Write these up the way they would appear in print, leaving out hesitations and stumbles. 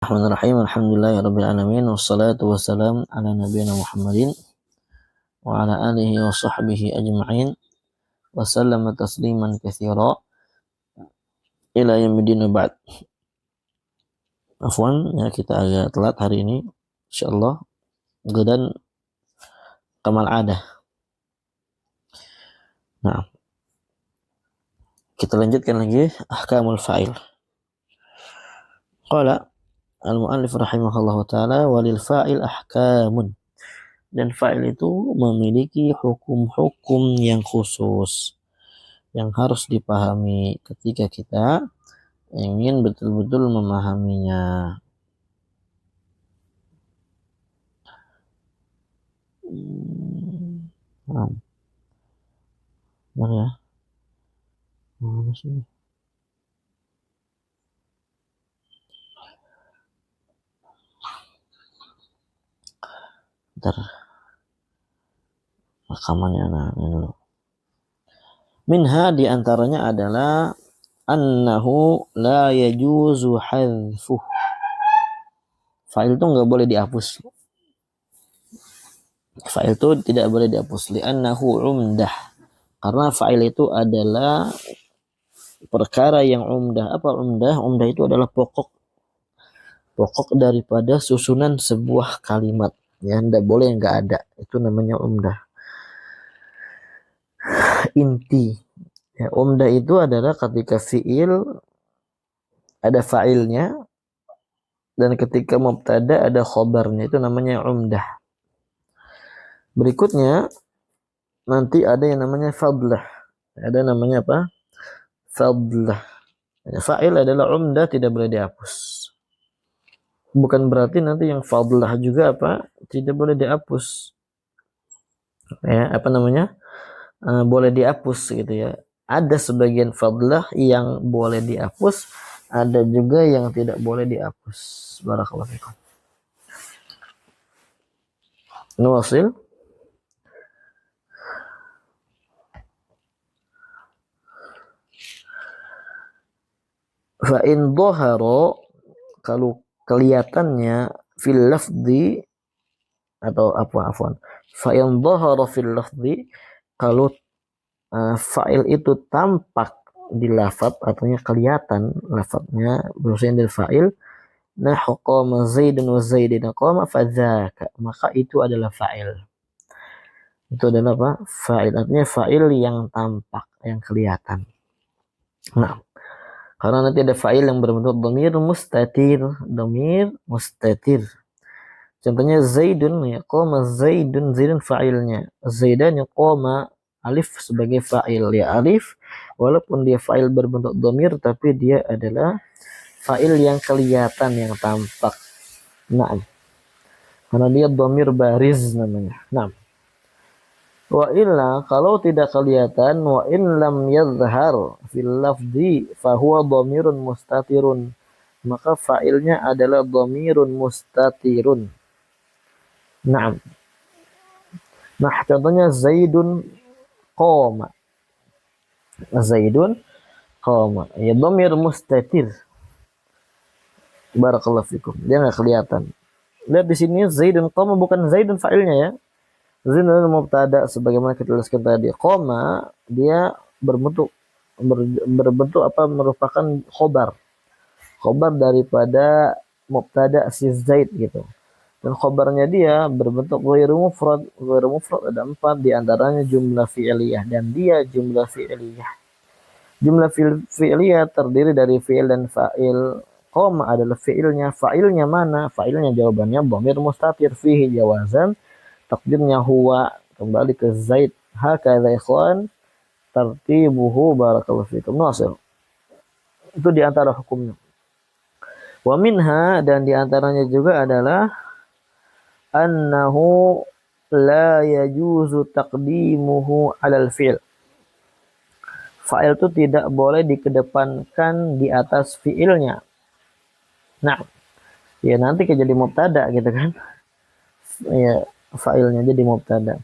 Bismillahirrahmanirrahim. Alhamdulillahirabbil alamin wassalatu wassalamu ala nabiyyina Muhammadin wa ala alihi wa sahbihi ajma'in wa sallama tasliman katsira ila yaumil ba'd. Afwan ya, kita agak telat hari ini insyaallah gadan kamal adah. Nah, kita lanjutkan lagi ahkamul fa'il. Qala al-mu'allif rahimahullahu ta'ala walil fa'il ahkamun. Dan fa'il itu memiliki hukum-hukum yang khusus yang harus dipahami ketika kita ingin betul-betul memahaminya. Mana ya? Mana sih? Bentar. Rekamannya ini dulu. Minha diantaranya adalah annahu la yajuzu hadfuh. Fa'il itu nggak boleh dihapus. Fa'il itu tidak boleh dihapus. Li'annahu umdah. Karena fa'il itu adalah perkara yang umdah. Apa umdah? Umdah itu adalah pokok daripada susunan sebuah kalimat. Ya, tidak boleh yang nggak ada. Itu namanya umdah. Inti. Ya, umdah itu adalah ketika fi'il ada fa'ilnya dan ketika mubtada ada khobarnya, itu namanya umdah. Berikutnya nanti ada yang namanya fadlah. Ada namanya apa? Fadlah. Ya, fa'il adalah umdah, tidak boleh dihapus. Bukan berarti nanti yang fadlah juga apa? Tidak boleh dihapus. Ya, apa namanya? Boleh dihapus gitu ya. Ada sebagian fadlah yang boleh dihapus, ada juga yang tidak boleh dihapus. Barakallahu fikum. Nuwasil. Fa in dhahara, kalau kelihatannya fil lafzi atau afwan. Fa in dhahara fil lafzi, kalau fa'il itu tampak di lafaz, artinya kelihatan lafaznya berusaha dari fa'il. Nah, qama Zaidun wa Zaidin qama fadzaka, maka itu adalah fa'il. Itu adalah apa? Fa'il, artinya fa'il yang tampak, yang kelihatan. Nah, karena nanti ada fa'il yang berbentuk dhamir mustatir. Contohnya Zaidun, ya qama Zaidun, Zaidun fa'ilnya. Zaidan ya qama, alif sebagai fa'il. Ya, alif walaupun dia fa'il berbentuk dhamir tapi dia adalah fa'il yang kelihatan, yang tampak. Nah, karena dia dhamir bariz namanya. Nah, wa illa, kalau tidak kelihatan, wa in lam yadhhar fil lafzi fa huwa dhamirun mustatirun, maka fa'ilnya adalah dhamirun mustatirun. Naam. Nah, contohnya Zaidun qama. Zaidun qama. Ya, dhamir mustatir. Barakallahu fikum. Dia enggak kelihatan. Lihat di sini Zaidun qama, bukan Zaidun fa'ilnya ya. Zaidun mubtada sebagaimana kita jelaskan tadi. Qama dia berbentuk apa, merupakan khobar daripada mubtada si Zaid gitu. Dan khobarnya dia berbentuk ghairu mufrad ada 4, di antaranya jumlah fi'liyah, dan dia jumlah fi'liyah. Jumlah fi'liyah terdiri dari fi'il dan fa'il. Qama adalah fi'ilnya. Fa'ilnya mana? Fa'ilnya jawabannya dhamir mustatir fihi jawazan. Takdirnya huwa, kembali ke Zaid. Hakadha ikhwan tartibuhu, barakallahu fikum. Nasil. Itu di antara hukumnya. Wa minha, dan di antaranya juga adalah annahu la yajuzu taqdimuhu 'alal fi'l. Fa'il itu tidak boleh dikedepankan di atas fi'ilnya. Nah, ya nanti jadi mubtada gitu kan. Ya, fa'ilnya jadi mubtada.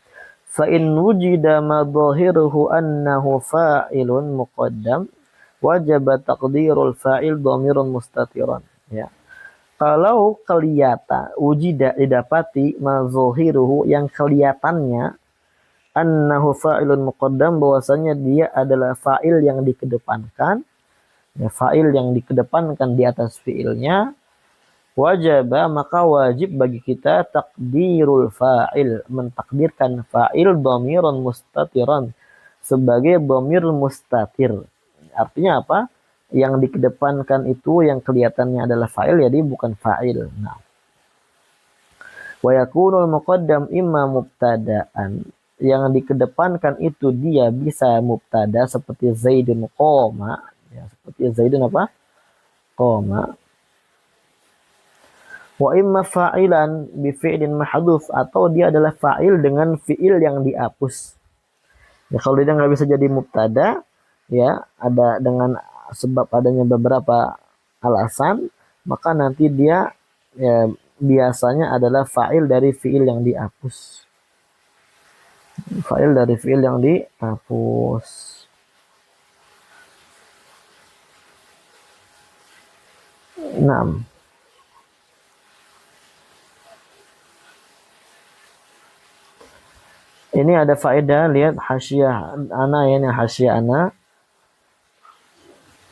Fa in wujida ma dhahiruhu annahu fa'ilun muqaddam wajaba taqdirul fa'il dhamirun mustatiran. Ya. Kalau kelihatan, wujida didapati mazuhiruhu yang kelihatannya annahu fa'ilun muqaddam bahwasanya dia adalah fa'il yang dikedepankan, ya fa'il yang dikedepankan di atas fi'ilnya, wajaba maka wajib bagi kita takdirul fa'il, mentakdirkan fa'il dhamirun mustatiran sebagai dhamir mustatir. Artinya apa? Yang dikedepankan itu yang kelihatannya adalah fa'il, jadi bukan fa'il. Nah, wa yakunul muqaddam imma mubtada'an. Yang dikedepankan itu dia bisa mubtada seperti Zaidun qoma, ya, seperti Zaidun apa? Qoma. Wa imma fa'ilan bi fi'lin mahdhuf, atau dia adalah fa'il dengan fi'il yang dihapus. Ya, kalau dia nggak bisa jadi mubtada, ya ada dengan sebab adanya beberapa alasan, maka nanti dia ya, biasanya adalah fa'il dari fi'il yang dihapus. Fa'il dari fi'il yang dihapus. 6. Ini ada faedah, lihat hasyiah ana ya, ini hasyiah ana.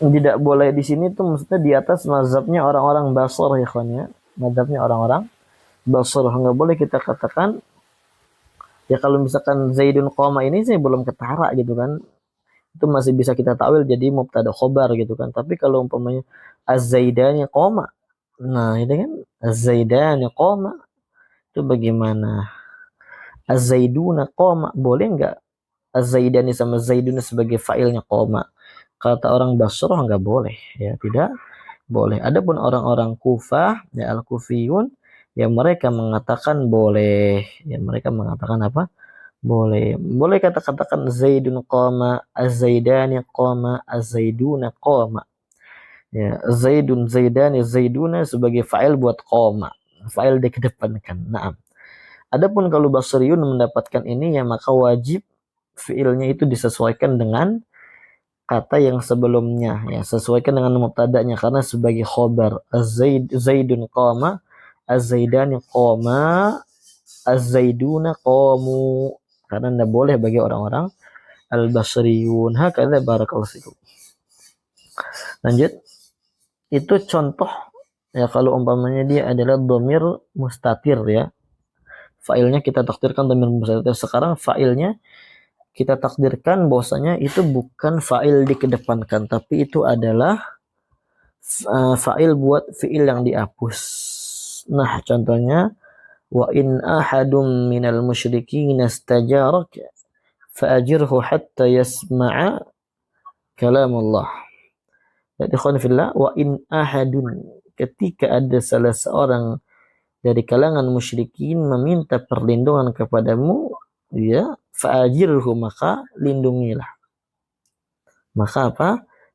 Tidak boleh di sini tuh maksudnya di atas mazhabnya orang-orang Basrah ya kawan ya. Mazhabnya orang-orang Basrah, nggak boleh kita katakan ya kalau misalkan Zaidun qoma ini sih belum ketara gitu kan. Itu masih bisa kita takwil jadi mubtada khobar gitu kan. Tapi kalau umpamanya az-Zaidani qoma. Nah, itu kan az-Zaidani qoma. Itu bagaimana? Az-Zaiduna qoma, boleh nggak az-Zaidani sama Zaiduna sebagai fa'ilnya qoma? Kata orang Basrah nggak boleh, ya tidak boleh. Adapun orang-orang Kufah, ya al-Kufiyun, ya mereka mengatakan boleh. Ya mereka mengatakan apa? Boleh. Boleh kata-katakan Zaidun qama, az-Zaidani qama, az-Zaiduna qama. Ya, Zaidun, Zaidani, Zaiduna sebagai fa'il buat qama. Fa'il dikedepankan. Nah, adapun kalau Basriyun mendapatkan ini ya maka wajib fi'ilnya itu disesuaikan dengan kata yang sebelumnya, ya sesuaikan dengan mubtada'nya karena sebagai khobar. Zaidun qama, az-Zaidani qama, az-Zaiduna qamu. Karena tidak boleh bagi orang-orang al-Basriyun. Hakadha barakallahu fikum. Lanjut. Itu contoh ya kalau umpamanya dia adalah dhamir mustatir ya. Fa'ilnya kita takdirkan dhamir mustatir. Sekarang fa'ilnya kita takdirkan bahwasanya itu bukan fa'il dikedepankan, tapi itu adalah fa'il buat fi'il yang dihapus. Nah, contohnya wa in ahadum minal musyrikin istajarak fa'ajirhu hatta yasma'a kalamullah. Jadi khonfillah, wa in ahadun, ketika ada salah seorang dari kalangan musyrikin meminta perlindungan kepadamu, ya fa'ajirhu, maka lindungilah. Maka apa?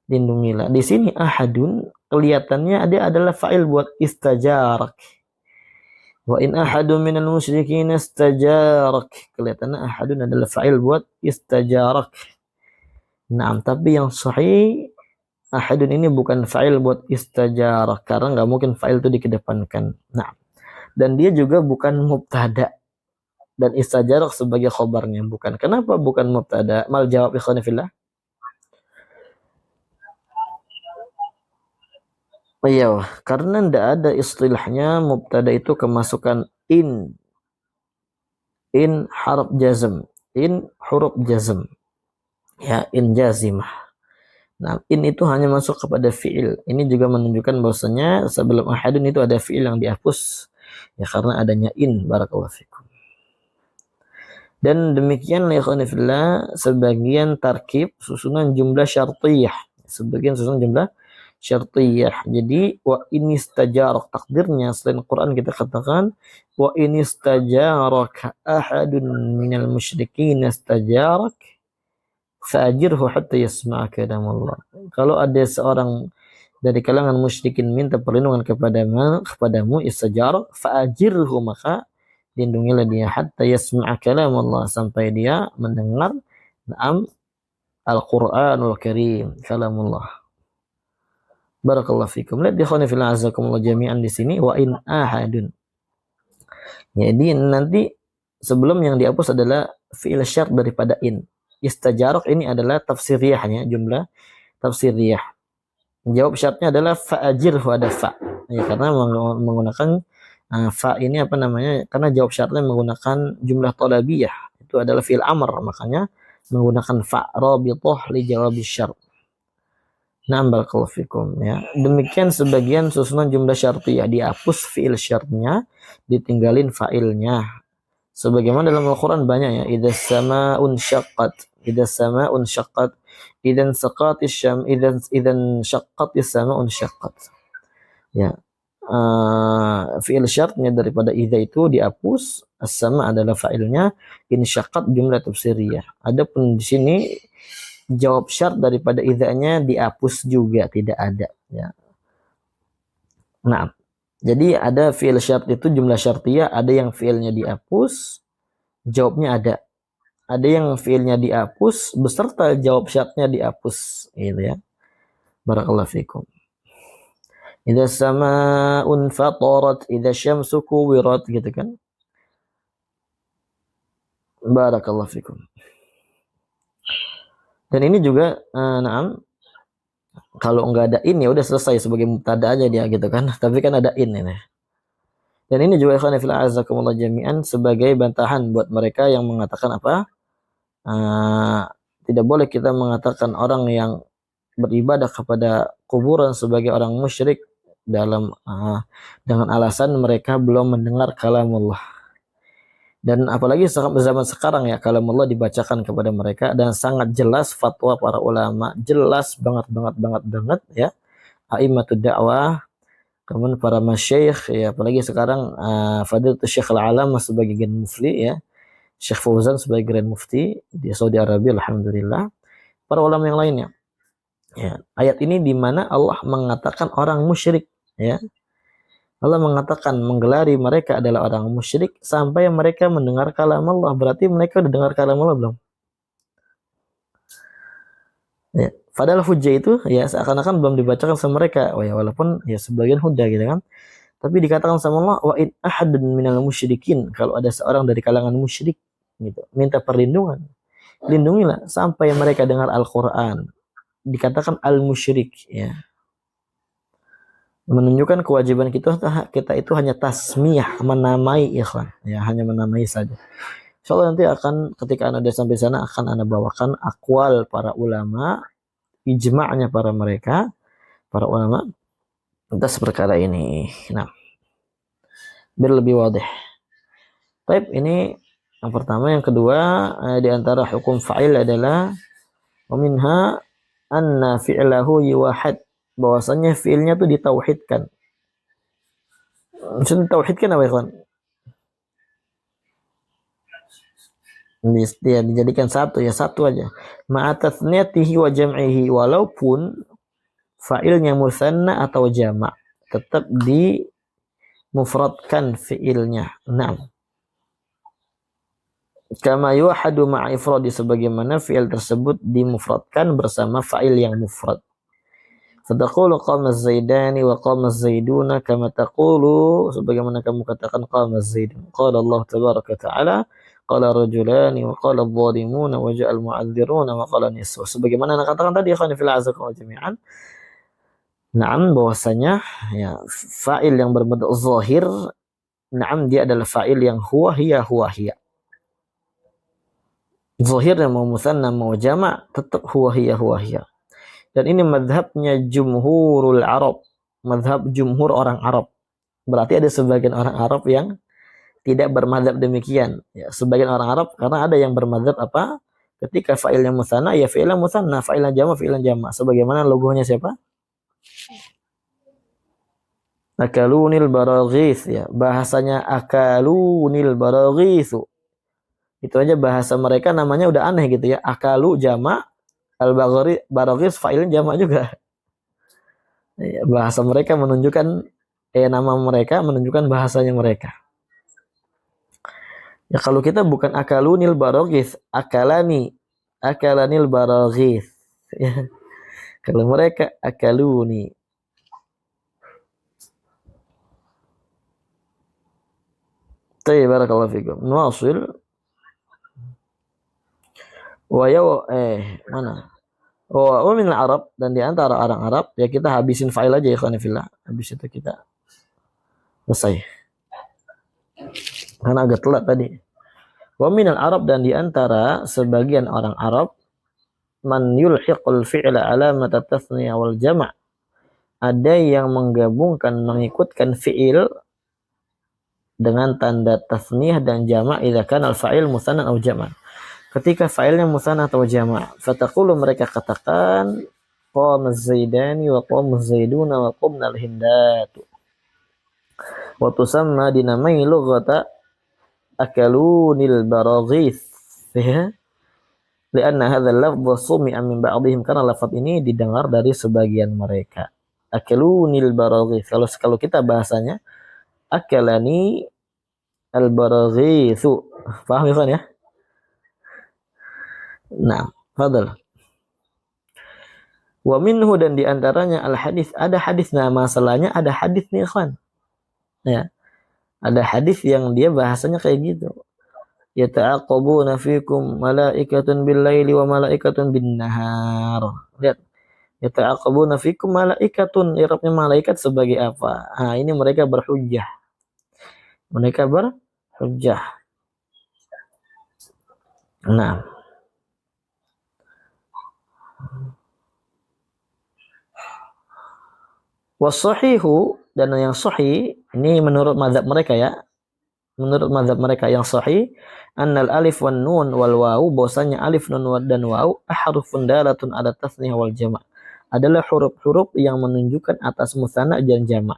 Lindungilah. Di sini ahadun kelihatannya dia adalah fa'il buat istajarak. Wa in ahadun minal musyrikin istajarak. Kelihatannya ahadun adalah fa'il buat istajarak. Nah, tapi yang sahih ahadun ini bukan fa'il buat istajarak karena nggak mungkin fa'il itu dikedepankan. Nah, dan dia juga bukan mubtada dan istajarak sebagai khobarnya bukan. Kenapa bukan mubtada? Mal jawab ikhwan fillah. Iya, karena tidak ada istilahnya mubtada itu kemasukan in harf jazm, in huruf jazm, ya in jazimah. Nah, in itu hanya masuk kepada fiil. Ini juga menunjukkan bahwasanya sebelum ahadun itu ada fiil yang dihapus, ya karena adanya in. Barakallahu fikum. Dan demikian ya fillah sebagian tarkib susunan jumlah syartiyah, sebagian susunan jumlah syartiyah. Jadi wa ini istajarak, takdirnya selain Quran kita katakan wa ini istajarak ahadun minal musyrikin istajarak fa'ajirhu hatta yasma'a kalamullah. Kalau ada seorang dari kalangan musyrikin minta perlindungan kepadamu istajarak fa'ajirhu, maka lindungilah dia hatta yasma'a kalamullah, sampai dia mendengar Al-Qur'anul Karim, kalamullah. Barakallahu fikum. Lihat ikhwan fillah azakumullah jami'an di sini wa in ahadun. Jadi nanti sebelum yang dihapus adalah fi'il syart daripada in. Istajarok ini adalah tafsiriyahnya, jumlah tafsiriyah. Jawab syaratnya adalah fa'ajirhu, ada fa. Ya, karena menggunakan fa ini apa namanya? Karena jawab syaratnya menggunakan jumlah thalabiyah. Itu adalah fi'il amr, makanya menggunakan fa rabithah li jawab syarat. Nah, barakallahu fikum ya. Demikian sebagian susunan jumlah syartiyah, dihapus fi'il syartnya, ditinggalin fa'ilnya. Sebagaimana dalam Al-Qur'an banyak ya, idza sama'un syaqqat, idza sama'un syaqqat, idzan saqatis syam, idzan syaqqatis sama'un syaqqat. Ya. Fi'il syartnya daripada idza itu dihapus, as-sama adalah fa'ilnya, in syaqqat jumlah tafsiriyah. Adapun di sini jawab syarat daripada idzanya dihapus juga, tidak ada ya. Nah, jadi ada fi'il syarat itu jumlah syartiyah, ada yang fi'ilnya dihapus, jawabnya ada. Ada yang fi'ilnya dihapus beserta jawab syaratnya dihapus, gitu ya. Barakallahu fikum. Idza sama'un fatarat, idza syamsu kuwirat, gitu kan. Barakallahu fikum. Dan ini juga na'am, kalau enggak ada in ya udah selesai sebagai mubtada aja dia gitu kan. Tapi kan ada in ini. Dan ini juga ikhwan fillah azakumullah jami'an sebagai bantahan buat mereka yang mengatakan apa? Tidak boleh kita mengatakan orang yang beribadah kepada kuburan sebagai orang musyrik dalam dengan alasan mereka belum mendengar kalamullah. Dan apalagi zaman sekarang ya, kalamullah dibacakan kepada mereka dan sangat jelas fatwa para ulama, jelas banget ya. A'immatud dakwah, kemudian para masyayikh ya, apalagi sekarang Fadilatul Syekh Al-Alam sebagai Grand Mufti ya, Syekh Fauzan sebagai Grand Mufti di Saudi Arabia, alhamdulillah. Para ulama yang lainnya. Ya, ayat ini di mana Allah mengatakan orang musyrik ya. Allah mengatakan menggelari mereka adalah orang musyrik sampai mereka mendengar kalam Allah. Berarti mereka udah dengar kalam Allah belum? Ya, padahal hujjah itu ya seakan-akan belum dibacakan sama mereka. Oh, ya, walaupun ya sebagian hujjah gitu kan. Tapi dikatakan sama Allah, wa in ahadun minal musyrikin, kalau ada seorang dari kalangan musyrik gitu, minta perlindungan. Lindungilah sampai mereka dengar Al-Qur'an. Dikatakan al-musyrik ya. Menunjukkan kewajiban kita itu hanya tasmiyah, menamai ikhwan ya, hanya menamai saja. Insyaallah nanti akan ketika Anda sampai sana akan Anda bawakan akwal para ulama, ijma'nya para ulama atas perkara ini. Nah, biar lebih wadih. Baik, ini yang pertama. Yang kedua, di antara hukum fa'il adalah minha anna fi'lahu yuwahad, bahwasanya fi'ilnya itu ditauhidkan. Maksudnya tauhidkan apa ikhwan? Dia dijadikan satu ya, satu aja. Ma'atathniyatihi wa jam'ihi, walaupun fa'ilnya musanna atau jama' tetap dimufradkan fi'ilnya. Naam. Kama yuwahadu ma'a ifradi, sebagaimana fi'il tersebut dimufradkan bersama fa'il yang mufrad. Fataqulu qama az-zaidani wa qama az-zaiduna kama taqulu, sebagaimana kamu katakan qama az-zaidun. Qala Allah tabaraka ta'ala, qala rajulani wa qala adh-dhalimuna wa ja'al mu'adziruna wa qala niswa. Sebagaimana anda katakan tadi ikhwan fillah azakumullah jami'an. Naam, bahwasanya ya fa'il yang berbentuk zahir, naam, dia adalah fa'il yang huwa hiya. Zahirnya mau musanna mau jama' tetap huwa hiya. Dan ini madhabnya jumhurul Arab, madhab jumhur orang Arab. Berarti ada sebagian orang Arab yang tidak bermadhab demikian. Ya, sebagian orang Arab, karena ada yang bermadhab apa? Ketika fa'ilnya musanna, ya fi'ilnya musanna, fa'ilnya jama'. Sebagaimana logonya siapa? Akalunil baraghis ya. Bahasanya akalunil baraghis. Itu aja bahasa mereka namanya udah aneh gitu ya. Akalu jama', al-baraghis fa'ilnya jama' juga. Ya, bahasa mereka menunjukkan nama mereka menunjukkan bahasanya mereka. Ya, kalau kita bukan akalunil baraghis, akalanil baraghis. Ya. Kalau mereka akaluni. barakallahu fikum. Nuwasil. Wa mana? Wa min Arab, dan di antara orang Arab, ya kita habisin fa'il aja ya fillah. Habis itu kita selesai. Karena agak telat tadi. Wa min Arab, dan di antara sebagian orang Arab, man yulhiqul fi'la alamat at-tathniyah wal jama'. Ada yang menggabungkan, mengikutkan fi'il dengan tanda tasniyah dan jama' idza kana al-fa'il musanna atau jama'. Ketika fa'ilnya musanna atau jama', fataqulu, mereka katakan qama az-zaidani wa qama az-zaiduna wa qamna al-hindatu. Wa tusamma, dinamai lughata akalunil baraghith. Lianna hadzal lafdh sumi'a min ba'dihim, karena lafaz ini didengar dari sebagian mereka. Akalunil baraghith. Kalau kita bahasanya akalani al-baraghithu. Paham ya? Nah, fadal. Wa minhu, dan diantaranya al-hadis, ada hadis. Nah, masalahnya ada hadis nih ikhwan. Ya. Ada hadis yang dia bahasanya kayak gitu. Yata'aqabuna fikum malaikatun bil-laili wa malaikatun bin-nahar. Lihat. Yata'aqabuna fikum malaikatun, i'rabnya malaikat sebagai apa? Nah, ini mereka berhujjah. Mereka berhujjah. Nah, wasahihu, dan yang sahih, ini menurut mazhab mereka ya. Menurut mazhab mereka yang sahih, annal alif wan nun wal wawu, bahwasanya alif, nun dan wawu ahrufun dalatun ala tasniyah wal jama', adalah huruf-huruf yang menunjukkan atas musanna dan jama'.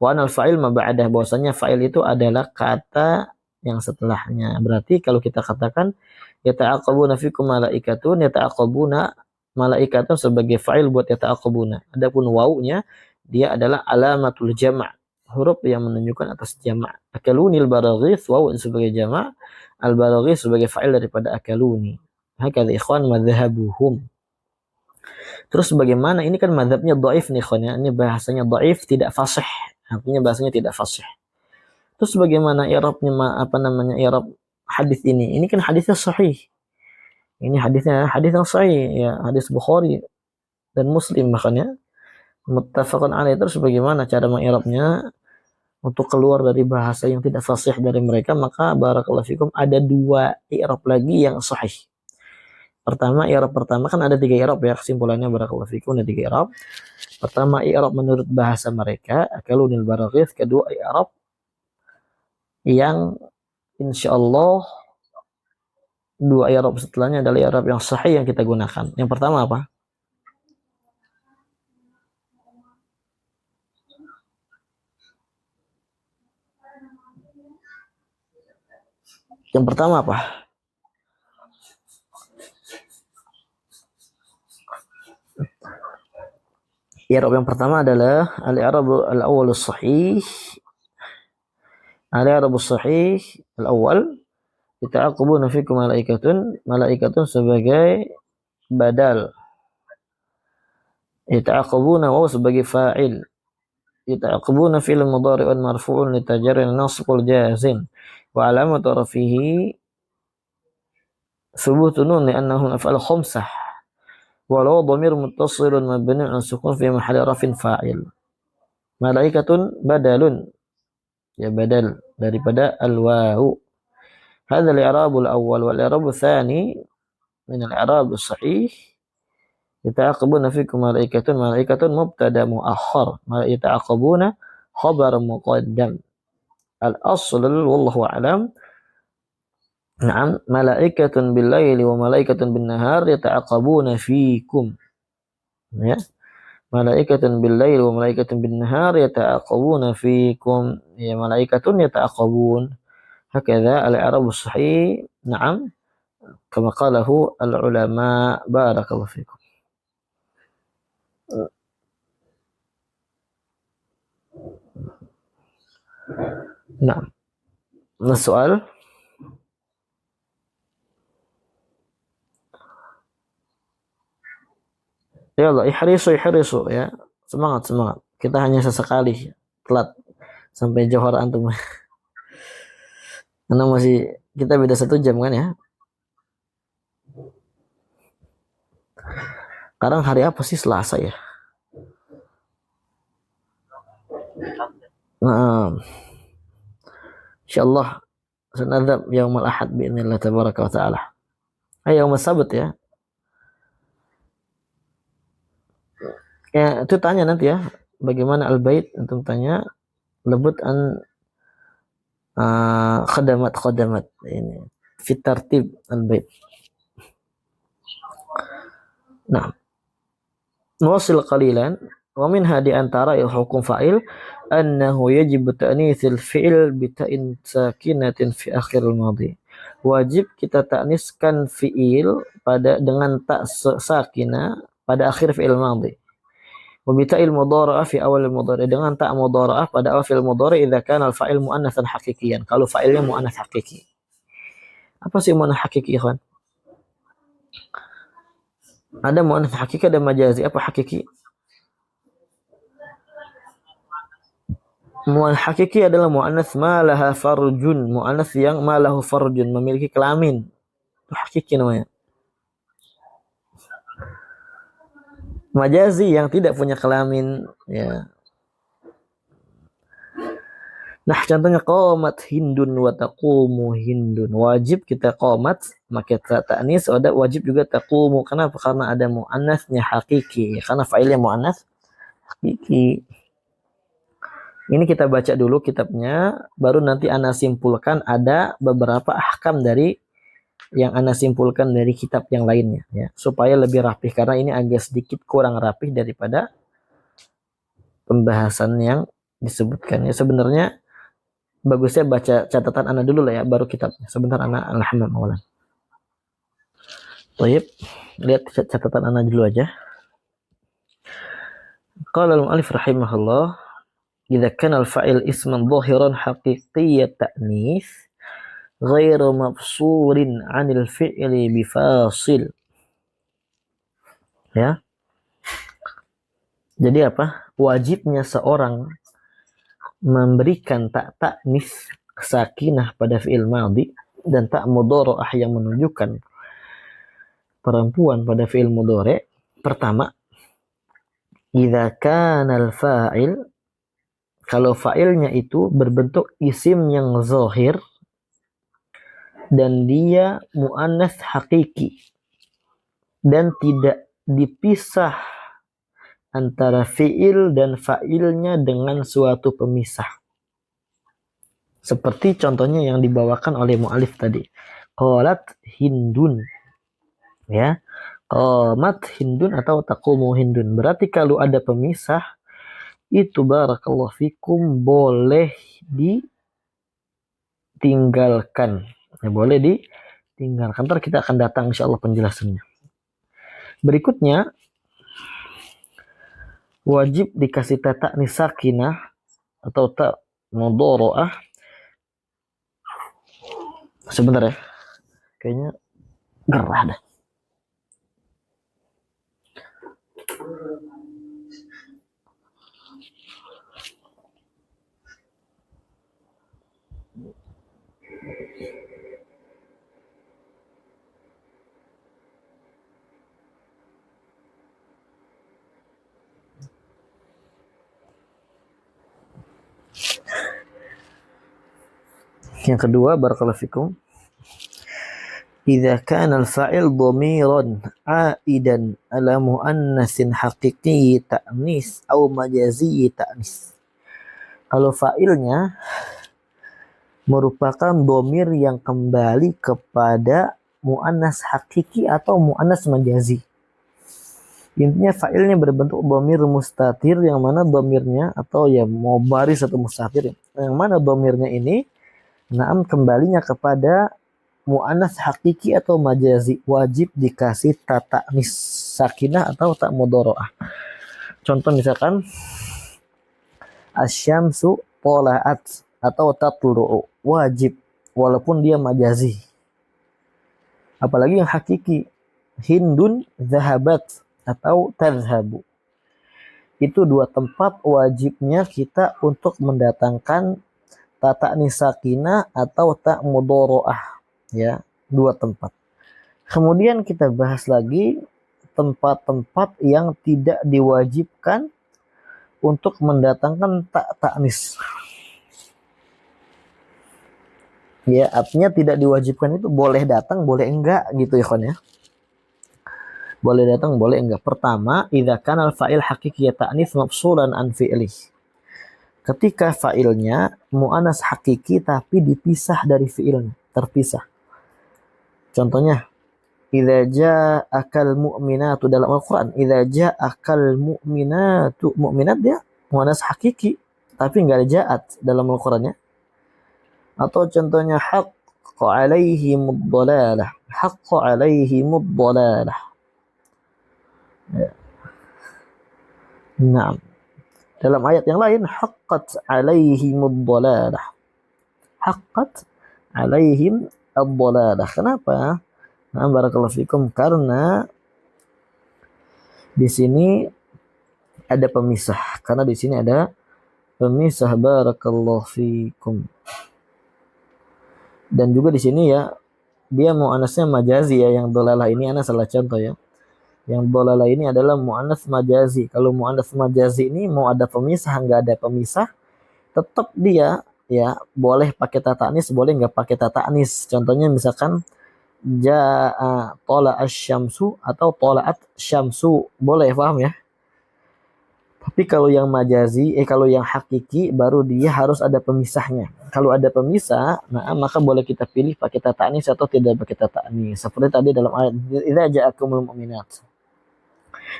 Wa anal fa'il ma ba'dah, bahwasanya fa'il itu adalah kata yang setelahnya. Berarti kalau kita katakan yata'aqabuna fikum malaikatun, yata'aqabuna malaikatun sebagai fa'il buat yata'aqabuna. Adapun wawunya dia adalah alamatul jama', huruf yang menunjukkan atas jama'. Akalunil baraghith, wawu sebagai jama', al baraghith sebagai fa'il daripada akaluni. Hakadha ikhwan madhahabuhum. Terus bagaimana? Ini kan madhabnya dhaif nih ikhwan ya. Ini bahasanya dhaif, tidak fasih. Artinya bahasanya tidak fasih. Terus bagaimana i'rabnya, i'rab hadis ini? Ini kan hadisnya sahih. Ini hadisnya hadis yang sahih ya, hadis Bukhari dan Muslim makanya muttafaqun alaih. Terus bagaimana cara meng'irabnya untuk keluar dari bahasa yang tidak fasih dari mereka? Maka barakallahu fikum, ada dua i'rab lagi yang sahih. Pertama, i'rab pertama, kan ada 3 i'rab ya, kesimpulannya barakallahu fikum ada 3 i'rab. Pertama, i'rab menurut bahasa mereka, akalunil baraghith. Kedua, i'rab yang insyaallah 2 i'rab setelahnya adalah i'rab yang sahih yang kita gunakan. Yang pertama apa? Yang pertama apa? I'rab yang pertama adalah al-i'rab al-awwal as-sahih. Al-i'rab as-sahih al-awwal, yata'aqabuna fikum malaikatun sebagai badal. Yata'aqabuna waw sebagai fa'il. Yata'aqabuna fi'l mudhari'un marfu'un litajarrin nasbul jazim. Wa alamatu rafihi thubutun nun li'annahu af'al khamsah. Walau dhamir muttasilun mabni' ala sukun fi mahalli rafin fa'il. Malaikatun badalun, ya badal daripada al-wawu. Hadha al-i'rab al-awwal wal i'rab ats-tsani min al-i'rab as-sahih. Yata'aqabuna fikum malaikatun mubtada muakhkhar, yata'aqabuna khabar muqaddam. Al-asl wallahu a'lam. Na'am, malaikatun bil-laili wa malaikatun bin-nahar yata'aqabuna fikum. Ya. Malaikatun bil-laili wa malaikatun bin-nahar yata'aqabuna fikum. Ya, malaikatun yata'aqabun. Hakadha al-i'rab as-sahih. Na'am. Kama qalahu al-ulama. Barakallahu fikum. Na'am. Soal? Ya Allah, ihrisu ya. Semangat. Kita hanya sesekali telat sampai Johor antum. Karena kita beda 1 jam kan ya. Sekarang hari apa sih? Selasa ya. Nah, insyaallah sanadzab yaumul ahad bi'idznillah tabaraka wa taala. Yaumul sabat ya. Ya, itu tanya nanti ya. Bagaimana al-bait? Untuk tanya lebut an khadamat ini. Fit tartib al-bait. Nah, nuwasil qalilan wa minha di antara hukum fa'il annahu yajib ta'nitsil fi'il bi ta'in sakinatin fi akhiril madhi. Wajib kita ta'niskan fi'il dengan tak sakinah pada akhir fi'il madhi. Wa bi ta'il mudhara'ah fi awal mudhari, dengan tak mudhara'ah pada awal fi'il mudhari idza kana al-fa'il muannatsan haqiqiyan. Kalau fa'ilnya muannats hakiki. Apa sih muannats hakiki, ikhwan? Ada muannats hakiki, ada majazi. Apa hakiki? Muannats hakiki adalah muannats ma laha farjun, muannats yang ma lahu farjun, memiliki kelamin. Itu hakiki namanya. Majazi yang tidak punya kelamin ya. Nah, contohnya qamat hindun wa taqumu hindun. Wajib kita qamat, maka ta'nis, ada wajib juga taqumu. Kenapa? Karena ada muannasnya hakiki. Karena fa'ilnya muannas hakiki. Ini kita baca dulu kitabnya, baru nanti ana simpulkan ada beberapa ahkam dari yang ana simpulkan dari kitab yang lainnya ya, supaya lebih rapih, karena ini agak sedikit kurang rapih daripada pembahasan yang disebutkan ya. Sebenarnya bagusnya baca catatan ana dulu lah ya, baru kitabnya. Sebentar ana alhamdulillah awalan. Baik, lihat catatan ana dulu aja. Qala al-mu'allif rahimahullah, idza kana al-fa'il isman dhahiran haqiqiyyat ta'nis ghairu mafsurin 'anil fi'li bifasil. Ya. Jadi apa? Wajibnya seorang memberikan tak ta'nis sakinah pada fi'il madhi dan tak mudhara'ah yang menunjukkan perempuan pada fi'il mudhari'. Pertama, idza kana al-fa'il, kalau fa'ilnya itu berbentuk isim yang zahir dan dia muannats hakiki dan tidak dipisah antara fi'il dan fa'ilnya dengan suatu pemisah. Seperti contohnya yang dibawakan oleh mu'alif tadi. Qalat hindun. Ya. Qamat hindun atau taqumu hindun. Berarti kalau ada pemisah, itu barakallahu fikum boleh ditinggalkan. Ya, boleh ditinggalkan. Ntar kita akan datang insyaallah penjelasannya. Berikutnya, wajib dikasih ta'nis sakinah atau tak mudhara'ah. Sebentar ya. Kayaknya gerah dah. Yang kedua, barakallahu fikum, idza kana al-fa'il dhamiran 'aidan ala muannasin haqiqi ta'nis atau majazi ta'nis. Kalau fa'ilnya merupakan dhamir yang kembali kepada muannas hakiki atau muannas majazi. Intinya fa'ilnya berbentuk dhamir mustatir, yang mana dhamirnya atau ya mau baris atau mustatir, yang mana dhamirnya ini kembalinya kepada mu'anats hakiki atau majazi, wajib dikasih ta'nis sakinah atau tak mudhara'ah. Contoh misalkan asyamsu tola'at atau tatlu'u, wajib walaupun dia majazi. Apalagi yang hakiki, hindun zahabat atau tadhhabu. Itu dua tempat wajibnya kita untuk mendatangkan ta ta'nis sakinah atau ta mudharaah, ya, dua tempat. Kemudian kita bahas lagi tempat-tempat yang tidak diwajibkan untuk mendatangkan ta ta'nis. Ya, artinya tidak diwajibkan itu boleh datang, boleh enggak gitu ya kawan ya. Boleh datang, boleh enggak. Pertama, idza kana al-fa'il haqiqiyya ta'nis mafsulan an fi'lih. Ketika fa'ilnya mu'annas hakiki tapi dipisah dari fi'ilnya, terpisah. Contohnya, idza ja'akal mu'minatu dalam Al-Qur'an, idza ja'akal mu'minatu, mu'minat dia mu'annas hakiki tapi enggak ada ja'at dalam Al-Qur'annya. Atau contohnya haqqa alaihimud dhalalah, haqqa alaihimud dhalalah. Ya. Nah, dalam ayat yang lain haqqat alaihimud dhalalah. Haqqat alaihim ad-dhalalah. Kenapa? Nah, barakallahu fikum, karena di sini ada pemisah. Karena di sini ada pemisah, barakallahu fikum. Dan juga di sini ya, dia mu'annasnya majazi ya, yang dhalalah ini ana salah contoh ya. Yang dhalalah ini adalah mu'annas majazi. Kalau mu'annas majazi ini mau ada pemisah, enggak ada pemisah, tetap dia ya boleh pakai ta ta'nis, boleh enggak pakai ta ta'nis. Contohnya misalkan jaa tola asyamsu atau tolaat syamsu, boleh, paham ya? Tapi kalau yang majazi, kalau yang hakiki baru dia harus ada pemisahnya. Kalau ada pemisah, nah maka boleh kita pilih pakai ta ta'nis atau tidak pakai ta ta'nis. Seperti tadi dalam ayat idza ja'akumul mu'minat.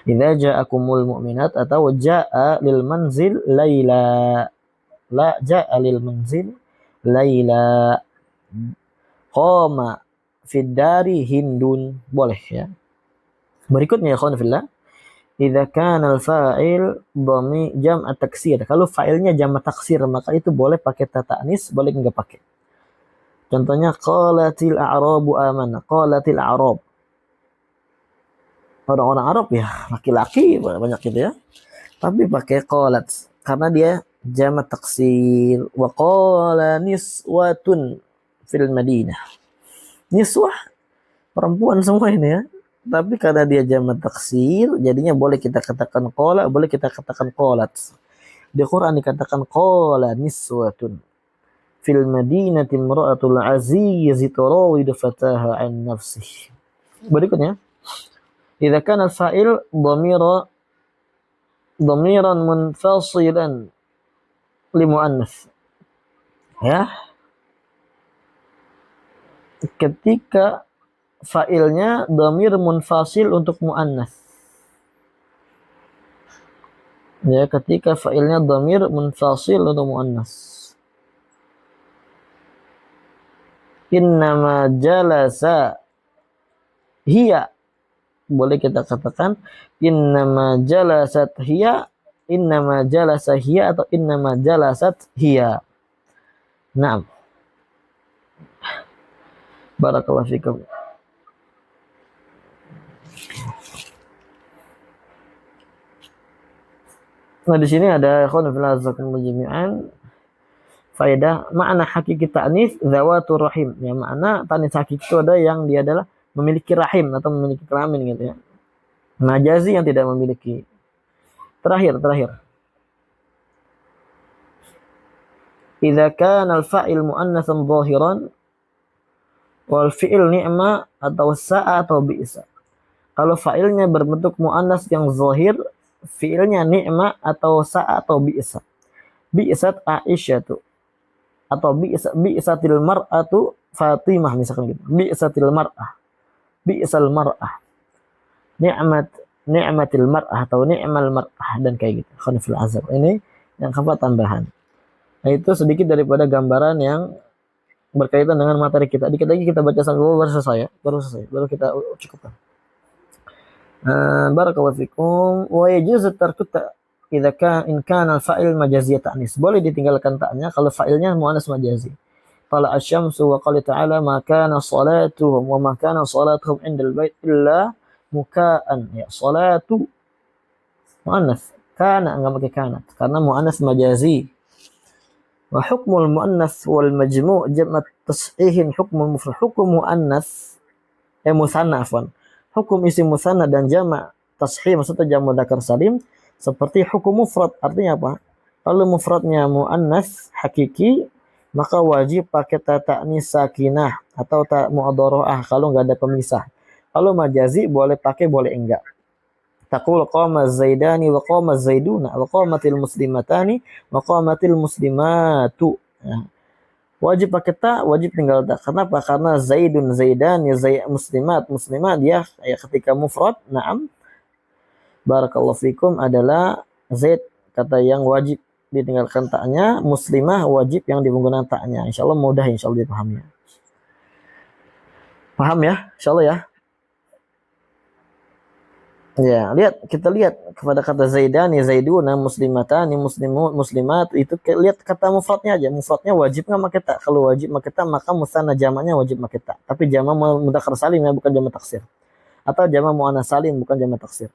Idza ja'akumul mu'minat atau ja'a lil manzil laila. La ja'a lil manzil laila. Qama fid dari hindun, boleh ya. Berikutnya ya kawan fillah, idza kana al-fa'il dhamir jam'a taksir. Kalau fa'ilnya jam'a taksir maka itu boleh pakai ta ta'nis, boleh enggak pakai. Contohnya qalatil a'rabu amanna, qalatil a'rab. Orang-orang Arab ya, laki-laki banyak gitu ya. Tapi pakai qalat karena dia jam'a taksir. Wa qala niswatun fil Madinah. Niswah perempuan semua ini ya. Tapi karena dia jamak taksir, jadinya boleh kita katakan qala, boleh kita katakan qalat. Di Quran dikatakan qala niswatun fil madinati imra'atul aziz turawidu fataha an nafsih. Berikutnya, idza kana al-fa'il dhamiran munfasilan li muannas. Ya. Ketika fa'ilnya dhamir munfasil untuk muannas. Ya, ketika fa'ilnya dhamir munfasil untuk muannas. Innama jalasa hiya. Boleh kita katakan innama jalasat hiya, innama jalasa hiya atau innama jalasat hiya. Naam. Barakallahu fikum. Nah, di sini ada ikhwan fillah jazakumullahu jami'an faedah makna hakiki ta'nis zawatur rahim. Ya, makna ta'nis hakiki itu ada yang dia adalah memiliki rahim atau memiliki kelamin gitu ya. Majazi yang tidak memiliki. Terakhir. Idza kana al-fa'il muannatsan dhahiran wal fi'il ni'ma atau sa'a atau bi'sa. Kalau fa'ilnya berbentuk muannas yang zahir, fi'ilnya ni'ma atau sa'a atau bi'sa. Bi'sat Aisyatu atau bi'satil mar'atu Fatimah misalkan gitu. Bi'satil mar'ah. Bi'sal mar'ah. Ni'matil mar'ah atau ni'mal mar'ah dan kayak gitu. Khonfil azab. Ini yang keempat tambahan. Nah, itu sedikit daripada gambaran yang berkaitan dengan materi kita. Dikit lagi kita baca sampai baru selesai. Baru kita cukupkan. Barakallahu fikum. Wa yajuzu tarku idza kana al-fa'il majaziyah ta'nis. Boleh ditinggalkan ta'nya kalau fa'ilnya muannas majazi. Qala asy-syamsu wa qala ta'ala ma kana salatuhum wa ma kana salatuhum indal bait illa muka'an. Ya, salatu muannas. Kana enggak pakai kanat karena muannas majazi. Wa hukmul muannats wal majmu' jam'at tashihin hukmul mufrad. Hukum muannats musanna afwan. Hukum isim musanna dan jamak tashih maksudnya jamak mudzakkar salim seperti hukum mufrad. Artinya apa? Kalau mufradnya muannas hakiki maka wajib pakai ta ta'nis sakinah atau ta mu'adharah kalau enggak ada pemisah. Kalau majazi boleh pakai boleh enggak. Taqul qama zaidani wa qama zaiduna wa qamatil muslimatani wa qamatil muslimatu. Ya. Wajib pakai ta, wajib tinggal ta. Kenapa? Karena zaidun, zaidani, muslimat, muslimat ya ketika mufrad, na'am. Barakallahu fikum adalah zaid kata yang wajib ditinggalkan taknya, muslimah wajib yang menggunakan taknya. Insyaallah mudah insyaallah dipahamnya. Paham ya? Insyaallah ya. Ya, kita lihat kepada kata zaidani, zaiduna, muslimatani, muslimat itu lihat kata mufradnya aja. Mufradnya wajib nggak pakai ta? Kalau wajib pakai ta maka musanna jamaknya wajib pakai ta. Tapi jamak mudzakkar salim ya bukan jamak taksir. Atau jamak muannas salim bukan jamak taksir.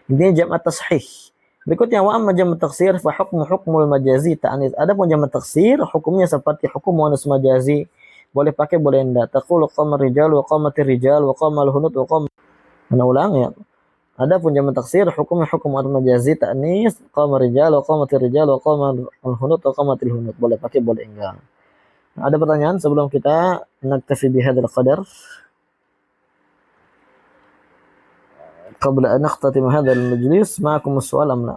Intinya jamak tashih. Berikutnya wa amma jamak taksir fa hukmul majazi ta'anis. Adapun jamak taksir hukumnya seperti hukum muannas majazi. Boleh pakai boleh enggak. Taqulu qamar rijal wa qamatir rijal wa qamal hunut wa qam. Mana ulang ya. Adapun jamak taksir hukumnya hukum muannas majazi ta'anis, qamar rijal wa qamatir rijal wa qamal hunut wa qamatil hunut. Boleh pakai boleh enggak. Ada pertanyaan sebelum kita naktafi bihadzal qadar? قبل أن نختتم هذا المجلس معكم السؤال أم لا؟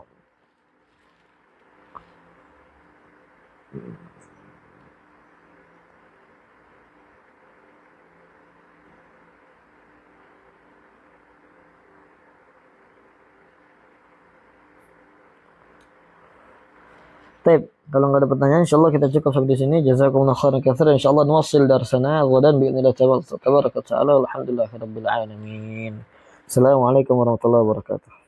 طيب kalau nggak ada pertanyaan insyaallah kita cukup sampai di sini. Jazakumullahu khairan katsiran. Insyaallah nuwassil darsana ghadan bi idznillah tabaraka wa ta'ala. Alhamdulillahirabbil alamin. Assalamualaikum warahmatullahi wabarakatuh.